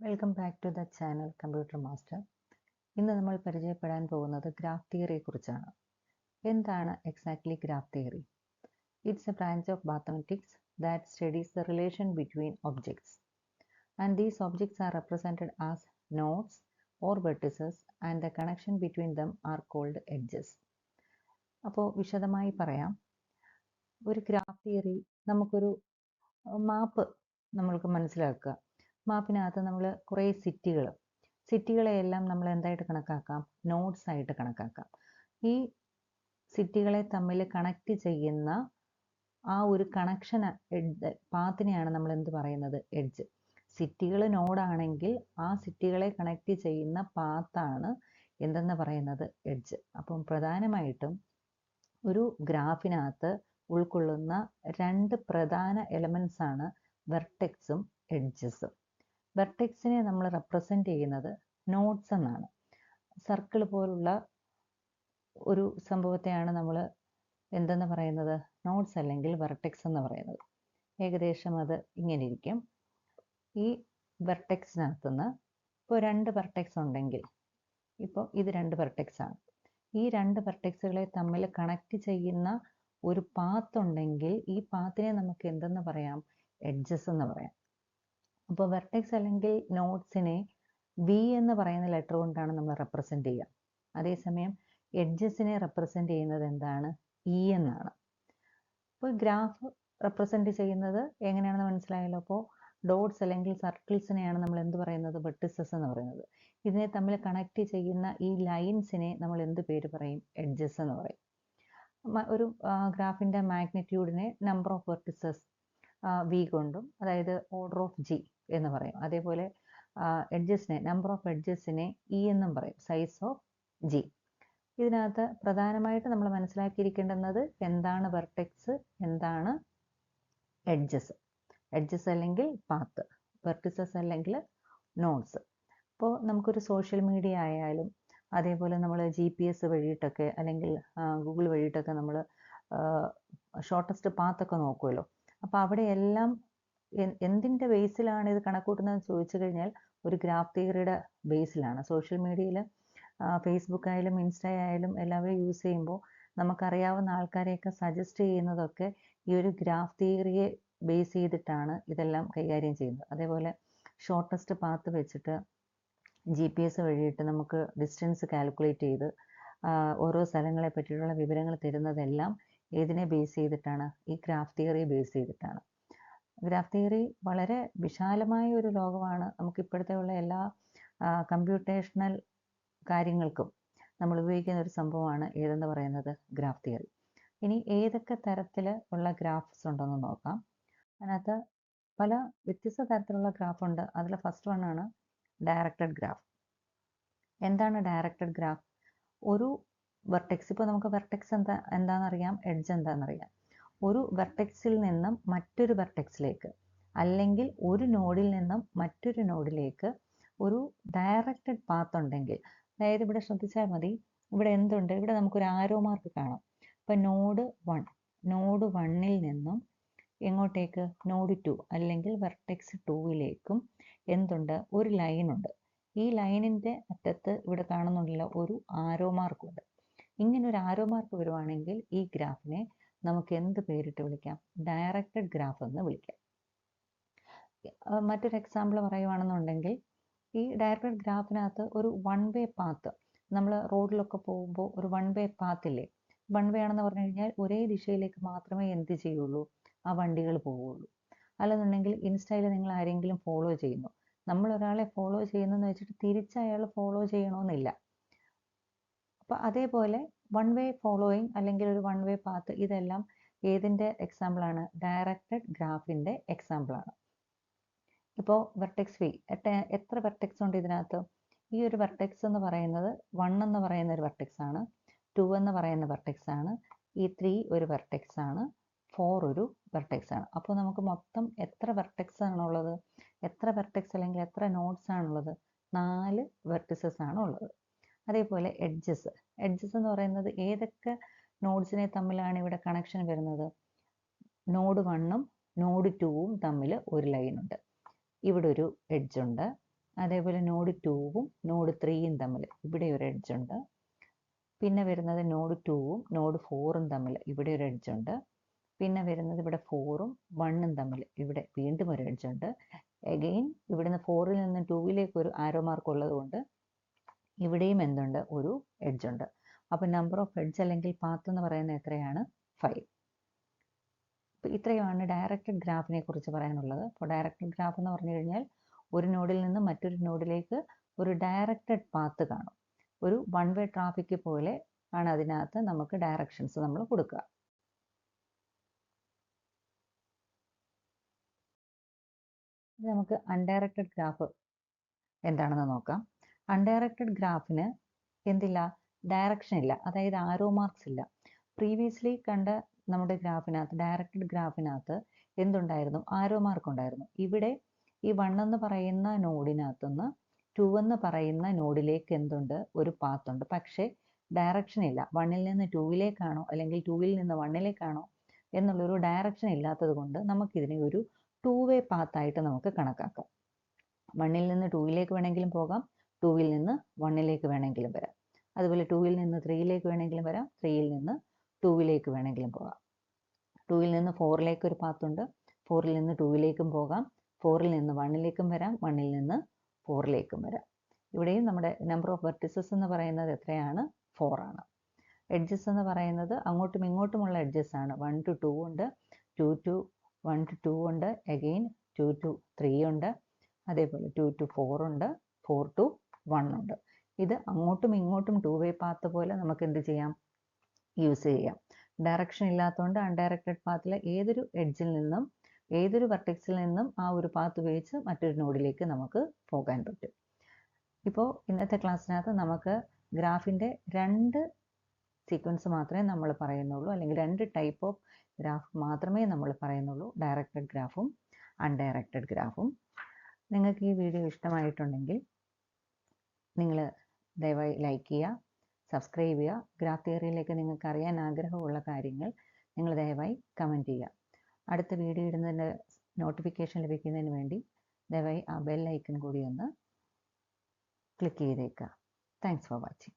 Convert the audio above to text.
Welcome back to the channel computer master. ഇന്ന് നമ്മൾ പരിചയപ്പെടാൻ പോകുന്നത് ഗ്രാഫ് തിയറിയെക്കുറിച്ചാണ്. എന്താണ് exactly graph theory? It's a branch of mathematics that studies the relation between objects and these objects are represented as nodes or vertices and the connection between them are called edges. അപ്പോൾ വിശദമായി പറയാം. ഒരു graph theory നമുക്കൊരു മാപ്പ് നമ്മൾക്ക് മനസ്സിലാക്കുക. മാപ്പിനകത്ത് നമ്മൾ കുറേ സിറ്റികളെയെല്ലാം നമ്മൾ എന്തായിട്ട് കണക്കാക്കാം? നോഡ്സ് ആയിട്ട് കണക്കാക്കാം. ഈ സിറ്റികളെ തമ്മിൽ കണക്ട് ചെയ്യുന്ന ആ ഒരു കണക്ഷൻ പാത്തിനെയാണ് നമ്മൾ എന്ത് പറയുന്നത്? എഡ്ജ്. സിറ്റികൾ നോഡാണെങ്കിൽ ആ സിറ്റികളെ കണക്ട് ചെയ്യുന്ന പാത്താണ് എന്തെന്ന് പറയുന്നത്? എഡ്ജ്. അപ്പം പ്രധാനമായിട്ടും ഒരു ഗ്രാഫിനകത്ത് ഉൾക്കൊള്ളുന്ന രണ്ട് പ്രധാന എലമെൻസ് ആണ് വെർട്ടെക്സും എഡ്ജസും. വെർട്ടെക്സിനെ നമ്മൾ റെപ്രസെൻ്റ് ചെയ്യുന്നത് നോഡ്സ് എന്നാണ്. സർക്കിൾ പോലുള്ള ഒരു സംഭവത്തെയാണ് നമ്മൾ എന്തെന്ന് പറയുന്നത്? നോഡ്സ് അല്ലെങ്കിൽ വെർട്ടെക്സ് എന്ന് പറയുന്നത്. ഏകദേശം അത് ഇങ്ങനെ ഇരിക്കും. ഈ വെർട്ടെക്സിനകത്തുനിന്ന് ഇപ്പോൾ രണ്ട് വെർട്ടെക്സ് ഉണ്ടെങ്കിൽ, ഇപ്പോൾ ഇത് രണ്ട് വെർട്ടെക്സ് ആണ്. ഈ രണ്ട് വെർട്ടെക്സുകളെ തമ്മിൽ കണക്ട് ചെയ്യുന്ന ഒരു പാത്ത് ഉണ്ടെങ്കിൽ ഈ പാത്തിനെ നമുക്ക് എന്തെന്ന് പറയാം? എഡ്ജസ് എന്ന് പറയാം. അപ്പോൾ വെർട്ടെക്സ് അല്ലെങ്കിൽ നോഡ്സിനെ വി എന്ന് പറയുന്ന ലെറ്റർ കൊണ്ടാണ് നമ്മൾ റെപ്രസെൻ്റ് ചെയ്യുക. അതേസമയം എഡ്ജസിനെ റെപ്രസെൻ്റ് ചെയ്യുന്നത് എന്താണ്? ഇ എന്നാണ്. അപ്പോൾ ഗ്രാഫ് റെപ്രസെൻ്റ് ചെയ്യുന്നത് എങ്ങനെയാണെന്ന് മനസ്സിലായല്ലോ. അപ്പോൾ ഡോട്ട്സ് അല്ലെങ്കിൽ സർക്കിൾസിനെയാണ് നമ്മൾ എന്ത് പറയുന്നത്? വെർട്ടിസസ് എന്ന് പറയുന്നത്. ഇതിനെ തമ്മിൽ കണക്ട് ചെയ്യുന്ന ഈ ലൈൻസിനെ നമ്മൾ എന്ത് പേര് പറയും? എഡ്ജസ് എന്ന് പറയും. ഒരു ഗ്രാഫിൻ്റെ മാഗ്നിറ്റ്യൂഡിനെ നമ്പർ ഓഫ് വെർട്ടിസസ് വി കൊണ്ടും, അതായത് ഓർഡർ ഓഫ് ജി എന്ന് പറയും. അതേപോലെ എഡ്ജസിനെ, നമ്പർ ഓഫ് എഡ്ജസിനെ ഇ എന്നും പറയും, സൈസ് ഓഫ് ജി. ഇതിനകത്ത് പ്രധാനമായിട്ട് നമ്മൾ മനസ്സിലാക്കിയിരിക്കേണ്ടുന്നത് എന്താണ് വെർട്ടെക്സ്, എന്താണ് എഡ്ജസ്. എഡ്ജസ് അല്ലെങ്കിൽ പാത്ത്, വെർട്ടിസസ് അല്ലെങ്കിൽ നോഡ്സ്. അപ്പോൾ നമുക്കൊരു സോഷ്യൽ മീഡിയ ആയാലും, അതേപോലെ നമ്മൾ GPS വഴിയിട്ടൊക്കെ അല്ലെങ്കിൽ ഗൂഗിൾ വഴിയിട്ടൊക്കെ നമ്മൾ ഷോർട്ടസ്റ്റ് പാത്തൊക്കെ നോക്കുമല്ലോ. അപ്പോൾ അവിടെയെല്ലാം എന്തിൻ്റെ ബേസിലാണ് ഇത് കണക്കൂട്ടുന്നതെന്ന് ചോദിച്ചു കഴിഞ്ഞാൽ ഒരു ഗ്രാഫ് തിയറിയുടെ ബേസിലാണ്. സോഷ്യൽ മീഡിയയിൽ ഫേസ്ബുക്ക് ആയാലും ഇൻസ്റ്റ ആയാലും എല്ലാവരും യൂസ് ചെയ്യുമ്പോൾ നമുക്കറിയാവുന്ന ആൾക്കാരെയൊക്കെ സജസ്റ്റ് ചെയ്യുന്നതൊക്കെ ഈ ഒരു ഗ്രാഫ് തിയറിയെ ബേസ് ചെയ്തിട്ടാണ് ഇതെല്ലാം കൈകാര്യം ചെയ്യുന്നത്. അതേപോലെ ഷോർട്ടസ്റ്റ് പാത്ത് വെച്ചിട്ട് GPS വഴിയിട്ട് നമുക്ക് ഡിസ്റ്റൻസ് കാൽക്കുലേറ്റ് ചെയ്ത് ഓരോ സ്ഥലങ്ങളെ പറ്റിയിട്ടുള്ള വിവരങ്ങൾ തരുന്നതെല്ലാം ഏതിനെ ബേസ് ചെയ്തിട്ടാണ്? ഈ ഗ്രാഫ് തിയറിയെ ബേസ് ചെയ്തിട്ടാണ്. ഗ്രാഫ് തിയറി വളരെ വിശാലമായ ഒരു ലോകമാണ്. നമുക്കിപ്പോഴത്തെ ഉള്ള എല്ലാ കമ്പ്യൂട്ടേഷണൽ കാര്യങ്ങൾക്കും നമ്മൾ ഉപയോഗിക്കുന്ന ഒരു സംഭവമാണ് ഏതെന്ന് പറയുന്നത്? Graph theory. ഇനി ഏതൊക്കെ തരത്തിൽ ഉള്ള ഗ്രാഫ്സ് ഉണ്ടെന്ന് നോക്കാം. അതിനകത്ത് പല വ്യത്യസ്ത തരത്തിലുള്ള ഗ്രാഫ് ഉണ്ട്. അതിൽ ഫസ്റ്റ് വൺ ആണ് ഡയറക്റ്റഡ് ഗ്രാഫ്. എന്താണ് ഡയറക്റ്റഡ് ഗ്രാഫ്? ഒരു വെർട്ടെക്സ്, ഇപ്പോൾ നമുക്ക് വെർട്ടെക്സ് എന്താണെന്നറിയാം, എഡ്ജ് എന്താണെന്നറിയാം. ഒരു വെർട്ടെക്സിൽ നിന്നും മറ്റൊരു വെർട്ടെക്സിലേക്ക്, അല്ലെങ്കിൽ ഒരു നോഡിൽ നിന്നും മറ്റൊരു നോഡിലേക്ക് ഒരു ഡയറക്റ്റഡ് പാത്ത് ഉണ്ടെങ്കിൽ, അതായത് ഇവിടെ ശ്രദ്ധിച്ചാൽ മതി, ഇവിടെ എന്തുണ്ട്? ഇവിടെ നമുക്കൊരു ആരോ മാർക്ക് കാണാം. ഇപ്പം നോഡ് 1ൽ നിന്നും എങ്ങോട്ടേക്ക്? നോഡ് 2 അല്ലെങ്കിൽ വെർട്ടെക്സ് 2ലേക്കും എന്തുണ്ട്? ഒരു ലൈനുണ്ട്. ഈ ലൈനിൻ്റെ അറ്റത്ത് ഇവിടെ കാണുന്നുണ്ടല്ലോ ഒരു ആരോ മാർക്കുണ്ട്. ഇങ്ങനെ ഒരു ആരോ മാർക്ക് വരുവാണെങ്കിൽ ഈ ഗ്രാഫിനെ നമുക്ക് എന്ത് പേരിട്ട് വിളിക്കാം? ഡയറക്റ്റഡ് ഗ്രാഫ് എന്ന് വിളിക്കാം. മറ്റൊരു എക്സാമ്പിൾ പറയുവാണെന്നുണ്ടെങ്കിൽ, ഈ ഡയറക്റ്റഡ് ഗ്രാഫിനകത്ത് ഒരു വൺ വേ പാത്ത്, നമ്മൾ റോഡിലൊക്കെ പോകുമ്പോൾ ഒരു വൺ വേ പാത്തില്ലേ, വൺ വേ ആണെന്ന് പറഞ്ഞു കഴിഞ്ഞാൽ ഒരേ ദിശയിലേക്ക് മാത്രമേ എന്ത് ചെയ്യുള്ളൂ? ആ വണ്ടികൾ പോവുള്ളൂ. അല്ലെന്നുണ്ടെങ്കിൽ ഇൻസ്റ്റയിൽ നിങ്ങൾ ആരെങ്കിലും ഫോളോ ചെയ്യുന്നു, നമ്മൾ ഒരാളെ ഫോളോ ചെയ്യുന്നെന്ന് വെച്ചിട്ട് തിരിച്ച് അയാൾ ഫോളോ ചെയ്യണമെന്നില്ല. അപ്പോൾ അതേപോലെ വൺ വേ ഫോളോയിങ് അല്ലെങ്കിൽ ഒരു വൺ വേ പാത്ത്, ഇതെല്ലാം ഏതിൻ്റെ എക്സാമ്പിളാണ്? ഡയറക്റ്റഡ് ഗ്രാഫിൻ്റെ എക്സാമ്പിളാണ്. ഇപ്പോൾ വെർട്ടെക്സ് വി, എത്ര വെർട്ടെക്സ് ഉണ്ട് ഇതിനകത്ത്? ഈ ഒരു വെർട്ടെക്സ് എന്ന് പറയുന്നത് 1 എന്ന് പറയുന്ന ഒരു വെർട്ടെക്സ് ആണ്, 2 എന്ന് പറയുന്ന വെർട്ടെക്സ് ആണ്, ഈ 3 ഒരു വെർട്ടെക്സ് ആണ്, 4 ഒരു വെർട്ടെക്സ് ആണ്. അപ്പോൾ നമുക്ക് മൊത്തം എത്ര വെർട്ടെക്സ് ആണുള്ളത്? എത്ര വെർട്ടെക്സ് അല്ലെങ്കിൽ എത്ര നോഡ്സ് ആണുള്ളത്? 4 വെർട്ടിസസ് ആണ് ഉള്ളത്. അതേപോലെ എഡ്ജസ് എന്ന് പറയുന്നത് ഏതൊക്കെ നോഡ്സിനെ തമ്മിലാണ് ഇവിടെ കണക്ഷൻ വരുന്നത്? നോഡ് 1ഉം നോഡ് 2ഉം തമ്മിൽ ഒരു ലൈനുണ്ട്. ഇവിടെ ഒരു എഡ്ജ് ഉണ്ട്, അതേപോലെ നോഡ് 2ഉം നോഡ് 3യും തമ്മിൽ ഇവിടെ ഒരു എഡ്ജ് ഉണ്ട്. പിന്നെ വരുന്നത് നോഡ് 2ഉം നോഡ് 4ഉം തമ്മിൽ ഇവിടെ ഒരു എഡ്ജ് ഉണ്ട്. പിന്നെ വരുന്നത് ഇവിടെ 4ഉം 1ഉം തമ്മിൽ ഇവിടെ വീണ്ടും ഒരു എഡ്ജ് ഉണ്ട്. അഗെയിൻ ഇവിടുന്ന് 4ൽ നിന്ന് 2ലേക്ക് ഒരു ആരോ മാർക്ക് ഉള്ളത് കൊണ്ട് ഇവിടെയും എന്തുണ്ട്, ഒരു എഡ്ജ് ഉണ്ട്. അപ്പോൾ നമ്പർ ഓഫ് എഡ്ജ് അല്ലെങ്കിൽ പാത്ത് എന്ന് പറയുന്നത് എത്രയാണ്? 5. അപ്പോൾ ഇത്രയുമാണ് ഡയറക്റ്റഡ് ഗ്രാഫിനെ കുറിച്ച് പറയാനുള്ളത്. അപ്പോൾ ഡയറക്റ്റഡ് ഗ്രാഫ് എന്ന് പറഞ്ഞു കഴിഞ്ഞാൽ ഒരു നോഡിൽ നിന്ന് മറ്റൊരു നോഡിലേക്ക് ഒരു ഡയറക്റ്റഡ് പാത്ത് കാണും. ഒരു വൺ വേ ട്രാഫിക് പോലെ ആണ് അതിനകത്ത് നമുക്ക് ഡയറക്ഷൻസ് നമ്മൾ കൊടുക്കുക. നമുക്ക് അൺഡയറക്റ്റഡ് ഗ്രാഫ് എന്താണെന്ന് നോക്കാം. അൺഡയറക്റ്റഡ് ഗ്രാഫിന് എന്തില്ല? ഡയറക്ഷൻ ഇല്ല, അതായത് ആരോ മാർക്സ് ഇല്ല. പ്രീവിയസ്ലി കണ്ട നമ്മുടെ ഗ്രാഫിനകത്ത്, ഡയറക്റ്റഡ് ഗ്രാഫിനകത്ത് എന്തുണ്ടായിരുന്നു? ആരോ മാർക്ക് ഉണ്ടായിരുന്നു. ഇവിടെ ഈ 1 എന്ന് പറയുന്ന നോഡിനകത്തുനിന്ന് 2 എന്ന് പറയുന്ന നോഡിലേക്ക് എന്തുണ്ട്? ഒരു പാത്ത് ഉണ്ട്. പക്ഷേ ഡയറക്ഷൻ ഇല്ല. 1ൽ നിന്ന് 2ലേക്കാണോ അല്ലെങ്കിൽ 2ൽ നിന്ന് 1ലേക്കാണോ എന്നുള്ളൊരു ഡയറക്ഷൻ ഇല്ലാത്തത് കൊണ്ട് നമുക്കിതിനെ ഒരു 2 വേ പാത്തായിട്ട് നമുക്ക് കണക്കാക്കാം. 1ൽ നിന്ന് 2ലേക്ക് വേണമെങ്കിലും പോകാം, 2ൽ നിന്ന് 1ലേക്ക് വേണമെങ്കിലും വരാം. അതുപോലെ 2ൽ നിന്ന് 3ലേക്ക് വേണമെങ്കിലും വരാം, 3ൽ നിന്ന് 2ലേക്ക് വേണമെങ്കിലും പോകാം. 2ൽ നിന്ന് 4ലേക്ക് ഒരു പാത്തുണ്ട്, 4ൽ നിന്ന് 2ലേക്കും പോകാം, 4ൽ നിന്ന് 1ലേക്കും വരാം, 1ൽ നിന്ന് 4ലേക്കും വരാം. ഇവിടെയും നമ്മുടെ നമ്പർ ഓഫ് വെർട്ടിസസ് എന്ന് പറയുന്നത് എത്രയാണ്? 4 ആണ്. എഡ്ജസ് എന്ന് പറയുന്നത് അങ്ങോട്ടും ഇങ്ങോട്ടുമുള്ള എഡ്ജസ് ആണ്. 1 to 2 ഉണ്ട്, 2 to 1 to 2 ഉണ്ട്, അഗെയിൻ 2 to 3 ഉണ്ട്, അതേപോലെ 2 to 4 ഉണ്ട്, 4 to 1 ഉണ്ട്. ഇത് അങ്ങോട്ടും ഇങ്ങോട്ടും 2 വേ പാത്ത് പോലെ നമുക്ക് എന്ത് ചെയ്യാം? യൂസ് ചെയ്യാം. ഡയറക്ഷൻ ഇല്ലാത്തതുകൊണ്ട് അൺഡയറക്റ്റഡ് പാത്തിൽ ഏതൊരു എഡ്ജിൽ നിന്നും ഏതൊരു വെർട്ടെക്സിൽ നിന്നും ആ ഒരു പാത്ത് ഉപയോഗിച്ച് മറ്റൊരു നോഡിലേക്ക് നമുക്ക് പോകാൻ പറ്റും. ഇപ്പോൾ ഇന്നത്തെ ക്ലാസ്സിനകത്ത് നമുക്ക് ഗ്രാഫിൻ്റെ 2 സീക്വൻസ് മാത്രമേ നമ്മൾ പറയുന്നുള്ളൂ, അല്ലെങ്കിൽ 2 ടൈപ്പ് ഓഫ് ഗ്രാഫ് മാത്രമേ നമ്മൾ പറയുന്നുള്ളൂ, ഡയറക്റ്റഡ് ഗ്രാഫും അൺഡയറക്റ്റഡ് ഗ്രാഫും. നിങ്ങൾക്ക് ഈ വീഡിയോ ഇഷ്ടമായിട്ടുണ്ടെങ്കിൽ നിങ്ങൾ ദയവായി ലൈക്ക് ചെയ്യുക, സബ്സ്ക്രൈബ് ചെയ്യുക. ഗ്രാഫ് തിയറിയിലേക്ക് നിങ്ങൾക്ക് അറിയാൻ ആഗ്രഹമുള്ള കാര്യങ്ങൾ നിങ്ങൾ ദയവായി കമൻറ്റ് ചെയ്യുക. അടുത്ത വീഡിയോ ഇടുന്നതിൻ്റെ നോട്ടിഫിക്കേഷൻ ലഭിക്കുന്നതിന് വേണ്ടി ദയവായി ആ ബെൽ ഐക്കൺ കൂടി ഒന്ന് ക്ലിക്ക് ചെയ്തേക്കുക. Thanks for watching.